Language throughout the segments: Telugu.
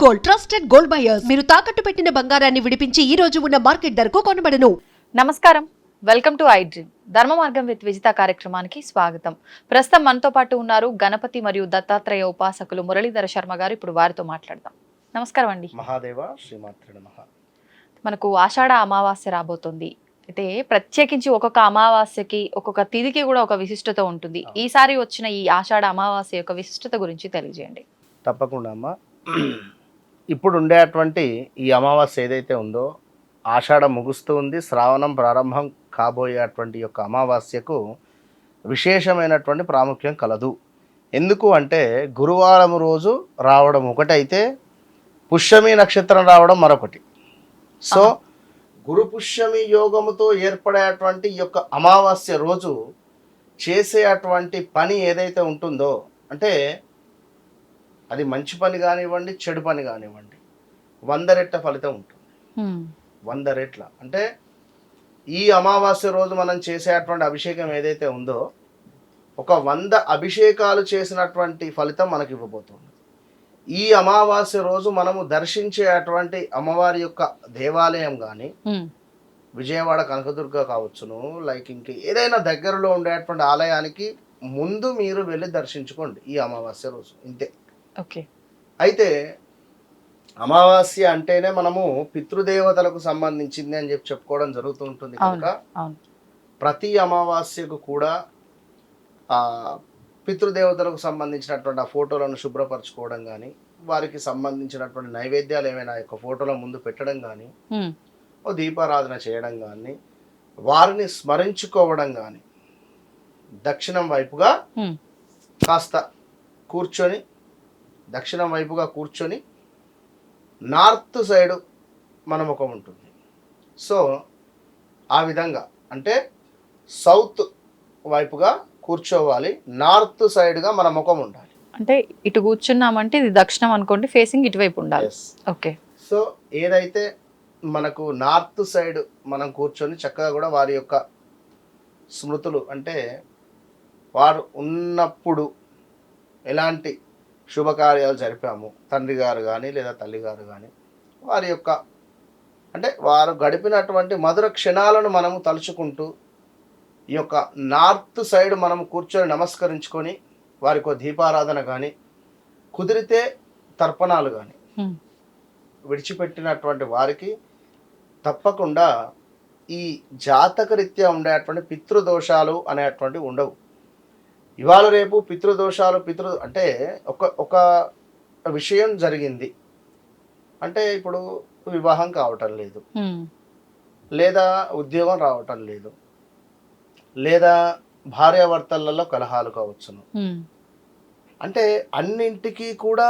Gold, trusted gold buyers. మీరు తాకట్టు పెట్టిన బంగారాన్ని విడిపించి ఈ రోజు ఉన్న మార్కెట్ ధరకు కొనబడను. నమస్కారం, వెల్కమ్ టు ఐ డ్రీమ్. ధర్మ మార్గం విత్ విజిత కార్యక్రమానికి స్వాగతం. ప్రస్తుతం మనతో పాటు ఉన్నారు గణపతి మరియు దత్తాత్రేయ ఉపాసకులు మురళీధర శర్మ గారు. ఇప్పుడు వారితో మాట్లాడదాం. నమస్కారం అండి. మహాదేవ శ్రీమాత్రే నమః. మనకు ఆషాఢ అమావాస్య రాబోతుంది. అయితే ప్రత్యేకించి ఒక్కొక్క అమావాస్యకి ఒక్కొక్క తిథికి కూడా ఒక విశిష్టత ఉంటుంది. ఈసారి వచ్చిన ఈ ఆషాఢ అమావాస్య యొక్క విశిష్టత గురించి తెలియజేయండి. తప్పకుండా అమ్మా. ఇప్పుడు ఉండేటువంటి ఈ అమావాస్య ఏదైతే ఉందో, ఆషాఢం ముగుస్తూ ఉంది, శ్రావణం ప్రారంభం కాబోయేటువంటి యొక్క అమావాస్యకు విశేషమైనటువంటి ప్రాముఖ్యం కలదు. ఎందుకు అంటే గురువారం రోజు రావడం ఒకటైతే పుష్యమి నక్షత్రం రావడం మరొకటి. సో గురు పుష్యమి యోగముతో ఏర్పడేటువంటి ఈ యొక్క అమావాస్య రోజు చేసేటువంటి పని ఏదైతే ఉంటుందో, అంటే అది మంచి పని కానివ్వండి, చెడు పని కానివ్వండి, 100 రెట్ల ఫలితం ఉంటుంది. 100 రెట్ల అంటే ఈ అమావాస్య రోజు మనం చేసేటువంటి అభిషేకం ఏదైతే ఉందో, ఒక 100 అభిషేకాలు చేసినటువంటి ఫలితం మనకి ఇవ్వబోతుంది. ఈ అమావాస్య రోజు మనము దర్శించేటువంటి అమ్మవారి యొక్క దేవాలయం కానీ, విజయవాడ కనకదుర్గ కావచ్చును, లైక్ ఇంక ఏదైనా దగ్గరలో ఉండేటువంటి ఆలయానికి ముందు మీరు వెళ్ళి దర్శించుకోండి ఈ అమావాస్య రోజు. ఇంతే. ఓకే. అయితే అమావాస్య అంటేనే మనము పితృదేవతలకు సంబంధించింది అని చెప్పి చెప్పుకోవడం జరుగుతూ ఉంటుంది కనుక ప్రతి అమావాస్యకు కూడా ఆ పితృదేవతలకు సంబంధించినటువంటి ఆ ఫోటోలను శుభ్రపరచుకోవడం కానీ, వారికి సంబంధించినటువంటి నైవేద్యాలు ఏమైనా యొక్క ఫోటోల ముందు పెట్టడం కానీ, ఓ దీపారాధన చేయడం కానీ, వారిని స్మరించుకోవడం కానీ, దక్షిణం వైపుగా కాస్త కూర్చొని, దక్షిణం వైపుగా కూర్చొని నార్త్ సైడ్ మన ముఖం ఉంటుంది. సో ఆ విధంగా అంటే సౌత్ వైపుగా కూర్చోవాలి, నార్త్ సైడ్గా మన ముఖం ఉండాలి. అంటే ఇటు కూర్చున్నామంటే ఇది దక్షిణం అనుకోండి, ఫేసింగ్ ఇటువైపు ఉండాలి. ఓకే. సో ఏదైతే మనకు నార్త్ సైడ్ మనం కూర్చొని చక్కగా కూడా వారి యొక్క స్మృతులు, అంటే వారు ఉన్నప్పుడు ఎలాంటి శుభకార్యాలు జరిపాము, తండ్రి గారు కానీ లేదా తల్లి గారు కానీ, వారి యొక్క అంటే వారు గడిపినటువంటి మధుర క్షణాలను మనము తలుచుకుంటూ ఈ యొక్క నార్త్ సైడ్ మనం కూర్చొని నమస్కరించుకొని వారికి ఒక దీపారాధన కానీ, కుదిరితే తర్పణాలు కానీ విడిచిపెట్టినటువంటి వారికి తప్పకుండా ఈ జాతకరీత్యా ఉండేటువంటి పితృదోషాలు అనేటువంటివి ఉండవు. ఇవాళ రేపు పితృదోషాలు అంటే ఒక విషయం జరిగింది అంటే, ఇప్పుడు వివాహం కావటం లేదు, లేదా ఉద్యోగం రావటం లేదు, లేదా భార్యాభర్తలలో కలహాలు కావచ్చును. అంటే అన్నింటికీ కూడా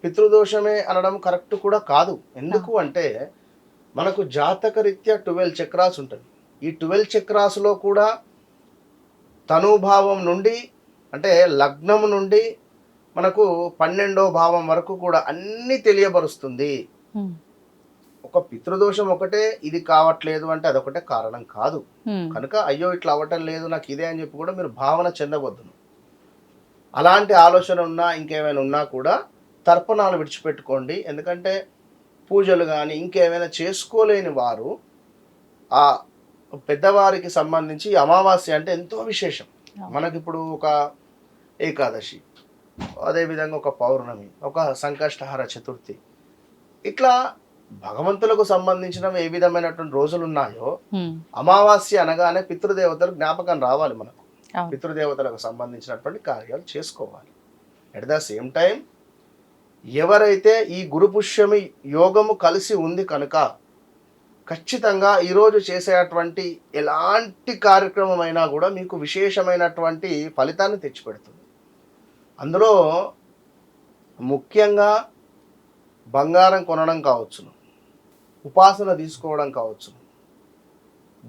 పితృదోషమే అనడం కరెక్ట్ కూడా కాదు. ఎందుకు అంటే మనకు జాతకరీత్యా 12 చక్రాస్ ఉంటుంది. ఈ 12 చక్రాస్లో కూడా తనుభావం నుండి, అంటే లగ్నం నుండి మనకు 12వ భావం వరకు కూడా అన్ని తెలియబరుస్తుంది. ఒక పితృదోషం ఒకటే ఇది కావట్లేదు అంటే అదొకటే కారణం కాదు. కనుక అయ్యో ఇట్లా అవ్వటం లేదు నాకు ఇదే అని చెప్పి కూడా మీరు భావన చెందవద్దును. అలాంటి ఆలోచన ఉన్నా ఇంకేమైనా ఉన్నా కూడా తర్పణాలు విడిచిపెట్టుకోండి. ఎందుకంటే పూజలు కానీ ఇంకేమైనా చేసుకోలేని వారు ఆ పెద్దవారికి సంబంధించి అమావాస్య అంటే ఎంతో విశేషం. మనకిప్పుడు ఒక ఏకాదశి, అదేవిధంగా ఒక పౌర్ణమి, ఒక సంకష్టహార చతుర్థి, ఇట్లా భగవంతులకు సంబంధించినవి ఏ విధమైనటువంటి రోజులు ఉన్నాయో, అమావాస్య అనగానే పితృదేవతలు జ్ఞాపకం రావాలి మనకు. పితృదేవతలకు సంబంధించినటువంటి కార్యాలు చేసుకోవాలి. ఎట్ ద సేమ్ టైం ఎవరైతే ఈ గురు పుష్యమి యోగము కలిసి ఉంది కనుక ఖచ్చితంగా ఈరోజు చేసేటువంటి ఎలాంటి కార్యక్రమం అయినా కూడా మీకు విశేషమైనటువంటి ఫలితాన్ని తెచ్చిపెడుతుంది. అందులో ముఖ్యంగా బంగారం కొనడం కావచ్చును, ఉపాసన తీసుకోవడం కావచ్చును,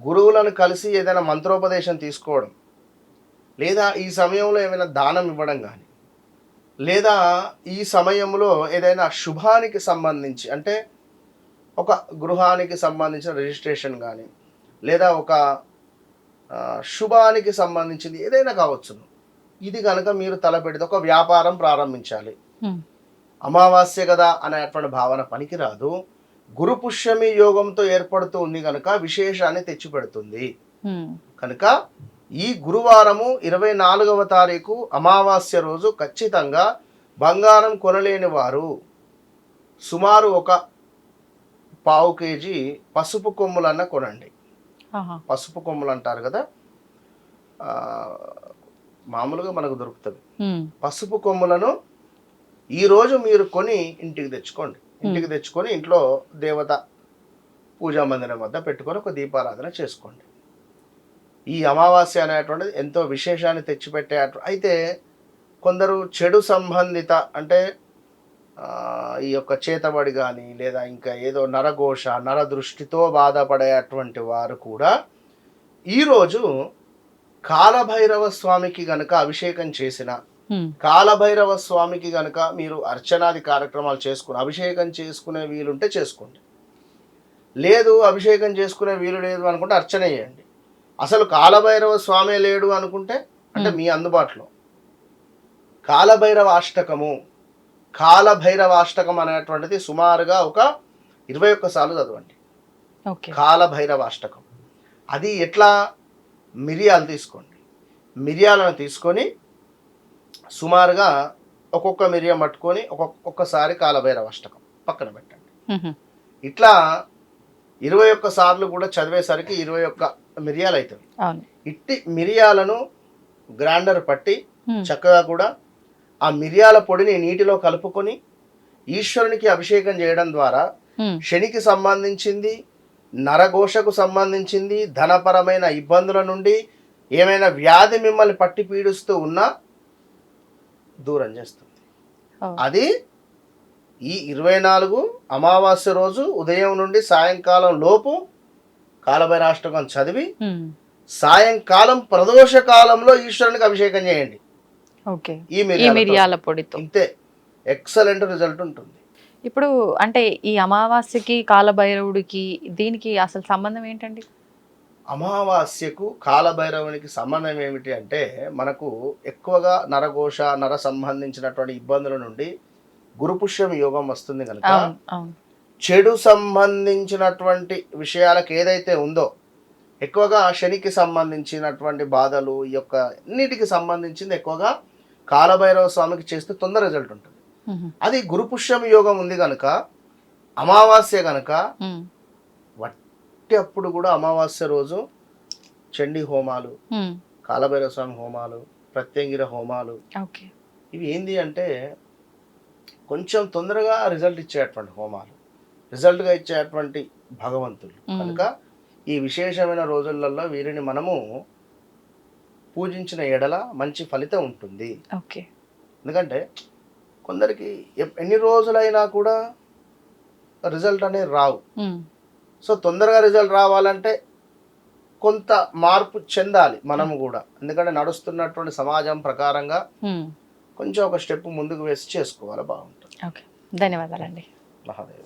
గురువులను కలిసి ఏదైనా మంత్రోపదేశం తీసుకోవడం, లేదా ఈ సమయంలో ఏమైనా దానం ఇవ్వడం కానీ, లేదా ఈ సమయంలో ఏదైనా శుభానికి సంబంధించి అంటే ఒక గృహానికి సంబంధించిన రిజిస్ట్రేషన్ కానీ, లేదా ఒక శుభానికి సంబంధించింది ఏదైనా కావచ్చును, ఇది కనుక మీరు తలపెడితే ఒక వ్యాపారం ప్రారంభించాలి, అమావాస్య కదా అనేటువంటి భావన పనికిరాదు. గురు పుష్యమి యోగంతో ఏర్పడుతూ ఉంది కనుక విశేషాన్ని తెచ్చిపెడుతుంది. కనుక ఈ గురువారము 24వ తారీఖు అమావాస్య రోజు ఖచ్చితంగా బంగారం కొనలేని వారు సుమారు ఒక పావు కేజీ పసుపు కొమ్ములన్న కొనండి. పసుపు కొమ్ములు అంటారు కదా, మామూలుగా మనకు దొరుకుతుంది. పసుపు కొమ్ములను ఈరోజు మీరు కొని ఇంటికి తెచ్చుకోండి. ఇంటికి తెచ్చుకొని ఇంట్లో దేవత పూజా మందిరం వద్ద పెట్టుకొని ఒక దీపారాధన చేసుకోండి. ఈ అమావాస్య అనేటువంటిది ఎంతో విశేషాన్ని తెచ్చిపెట్టే. అయితే కొందరు చెడు సంబంధిత అంటే ఈ యొక్క చేతబడి కానీ లేదా ఇంకా ఏదో నరఘోష నరదృష్టితో బాధపడేటువంటి వారు కూడా ఈరోజు కాలభైరవ స్వామికి గనక అభిషేకం చేసిన, కాలభైరవ స్వామికి గనక మీరు అర్చనాది కార్యక్రమాలు చేసుకుని అభిషేకం చేసుకునే వీలుంటే చేసుకోండి. లేదు అభిషేకం చేసుకునే వీలు లేదు అనుకుంటే అర్చన చేయండి. అసలు కాలభైరవ స్వామి లేడు అనుకుంటే అంటే మీ అందుబాటులో కాలభైరవ అష్టకము, కాలభైరవ అష్టకం అనేటువంటిది సుమారుగా ఒక 21 సార్లు చదవండి. కాలభైరవ అష్టకం అది ఎట్లా, మిరియాలు తీసుకోండి. మిరియాలను తీసుకొని సుమారుగా ఒక్కొక్క మిరియం పట్టుకొని ఒక్కొక్కసారి కాలభైరవ అష్టకం పక్కన పెట్టండి. ఇట్లా 21 సార్లు కూడా చదివేసరికి 21 మిరియాలు అవుతుంది. ఇట్టి మిరియాలను గ్రైండర్ పట్టి చక్కగా కూడా ఆ మిరియాల పొడిని నీటిలో కలుపుకొని ఈశ్వరునికి అభిషేకం చేయడం ద్వారా శనికి సంబంధించింది, నరఘోషకు సంబంధించింది, ధనపరమైన ఇబ్బందుల నుండి ఏమైనా వ్యాధి మిమ్మల్ని పట్టి పీడిస్తూ ఉన్నా దూరం చేస్తుంది. అది ఈ 24 అమావాస్య రోజు ఉదయం నుండి సాయంకాలం లోపు కాలభైరాష్టకం చదివి సాయంకాలం ప్రదోష కాలంలో ఈశ్వరునికి అభిషేకం చేయండి. ఈ మిరియాల పొడితో ఇంతే ఎక్సలెంట్ రిజల్ట్ ఉంటుంది. ఇప్పుడు అంటే ఈ అమావాస్యకి కాలభైరవుడికి దీనికి అసలు సంబంధం ఏంటండి? అమావాస్యకు కాలభైరవునికి సంబంధం ఏమిటి అంటే మనకు ఎక్కువగా నరఘోష నర సంబంధించినటువంటి ఇబ్బందుల నుండి గురుపుష్యం యోగం వస్తుంది కనుక చెడు సంబంధించినటువంటి విషయాలకు ఏదైతే ఉందో ఎక్కువగా శనికి సంబంధించినటువంటి బాధలు ఈ యొక్క అన్నిటికి సంబంధించింది ఎక్కువగా కాలభైరవ స్వామికి చేస్తే తొందర రిజల్ట్ ఉంటుంది. అది గురుపుష్యం యోగం ఉంది కనుక అమావాస్య కనుక వట్టి అప్పుడు కూడా అమావాస్య రోజు చండీ హోమాలు, కాలభైరవ స్వామి హోమాలు, ప్రత్యంగిర హోమాలు, ఇవి ఏంది అంటే కొంచెం తొందరగా రిజల్ట్ ఇచ్చేటువంటి హోమాలు, రిజల్ట్గా ఇచ్చేటువంటి భగవంతులు కనుక ఈ విశేషమైన రోజులలో వీరిని మనము పూజించిన ఎడల మంచి ఫలితం ఉంటుంది. ఎందుకంటే కొందరికి ఎన్ని రోజులైనా కూడా రిజల్ట్ అనేది రావు. సో తొందరగా రిజల్ట్ రావాలంటే కొంత మార్పు చెందాలి మనము కూడా. ఎందుకంటే నడుస్తున్నటువంటి సమాజం ప్రకారంగా కొంచెం ఒక స్టెప్ ముందుకు వేసి చేసుకోవాలి, బాగుంటుంది. ధన్యవాదాలండి. మహాదేవ.